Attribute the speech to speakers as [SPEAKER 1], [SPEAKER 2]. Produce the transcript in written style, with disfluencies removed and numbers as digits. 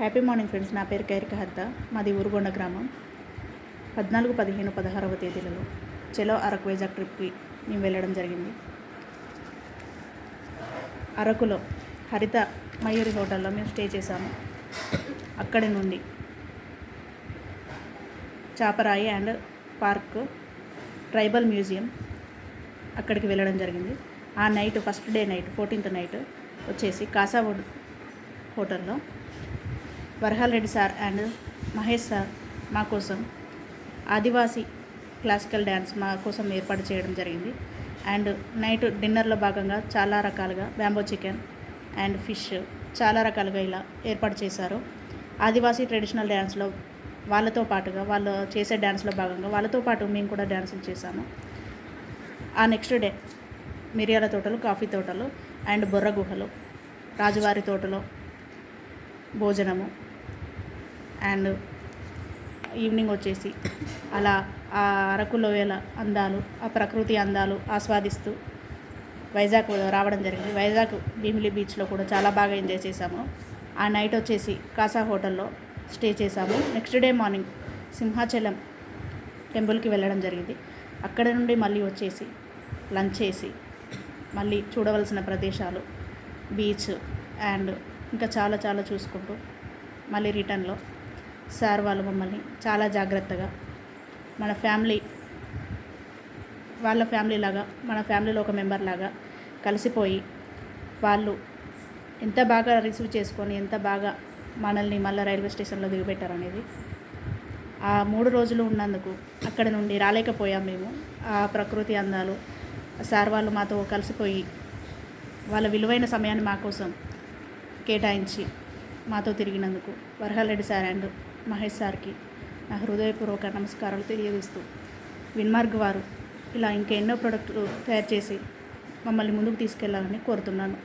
[SPEAKER 1] Happy morning friends. నా పేరు ఖైరిక హద్ద. మాది ఊరుగొండ గ్రామం. 14, 15, 16వ తేదీలలో చలో అరకు వైజాగ్ ట్రిప్కి మేము వెళ్ళడం జరిగింది. అరకులో హరిత మయూరి హోటల్లో మేము స్టే చేశాము. అక్కడి నుండి Chaparai and park, tribal museum అక్కడికి వెళ్ళడం జరిగింది. ఆ night, first day night, 14th night వచ్చేసి కాసావుడ్ హోటల్లో Varahal Reddy sir and Mahesh sir మా కోసం ఆదివాసీ క్లాసికల్ డ్యాన్స్ మా కోసం ఏర్పాటు చేయడం జరిగింది. అండ్ నైట్ డిన్నర్లో భాగంగా చాలా రకాలుగా బ్యాంబో చికెన్ అండ్ ఫిష్ చాలా రకాలుగా ఇలా ఏర్పాటు చేశారు. ఆదివాసీ ట్రెడిషనల్ డ్యాన్స్లో వాళ్ళతో పాటుగా, వాళ్ళు చేసే డ్యాన్స్లో భాగంగా వాళ్ళతో పాటు మేము కూడా డ్యాన్సులు చేశాము. ఆ నెక్స్ట్ డే మిరియాల తోటలు, కాఫీ తోటలు అండ్ బొర్ర గుహలు, రాజువారి తోటలో భోజనము అండ్ ఈవినింగ్ వచ్చేసి అలా ఆ అరకు లోయల అందాలు, ఆ ప్రకృతి అందాలు ఆస్వాదిస్తూ వైజాగ్ రావడం జరిగింది. వైజాగ్ భీమిలి బీచ్లో కూడా చాలా బాగా ఎంజాయ్ చేశాము. ఆ నైట్ వచ్చేసి కాసా హోటల్లో స్టే చేశాము. నెక్స్ట్ డే మార్నింగ్ సింహాచలం టెంపుల్కి వెళ్ళడం జరిగింది. అక్కడ నుండి మళ్ళీ వచ్చేసి లంచ్ చేసి మళ్ళీ చూడవలసిన ప్రదేశాలు, బీచ్ అండ్ ఇంకా చాలా చాలా చూసుకుంటూ మళ్ళీ రిటర్న్లో సార్ వాళ్ళు మమ్మల్ని చాలా జాగ్రత్తగా మన ఫ్యామిలీ, వాళ్ళ ఫ్యామిలీ లాగా, మన ఫ్యామిలీలో ఒక మెంబర్ లాగా కలిసిపోయి వాళ్ళు ఎంత బాగా రిసీవ్ చేసుకొని ఎంత బాగా మనల్ని మళ్ళీ రైల్వే స్టేషన్లో దిగబెట్టారు అనేది. ఆ 3 రోజులు ఉన్నందుకు అక్కడ నుండి రాలేకపోయాం మేము. ఆ ప్రకృతి అందాలు, సార్ వాళ్ళు మాతో కలిసిపోయి వాళ్ళ విలువైన సమయాన్ని మా కోసం కేటాయించి మాతో తిరిగినందుకు వరహాల్ రెడ్డి సార్ అండ్ మహేష్ సార్కి నా హృదయపూర్వక నమస్కారాలు తెలియజేస్తూ, విన్మార్గ్ వారు ఇలా ఇంకా ఎన్నో ప్రోడక్టులు తయారు చేసి మమ్మల్ని ముందుకు తీసుకెళ్లాలని కోరుతున్నాను.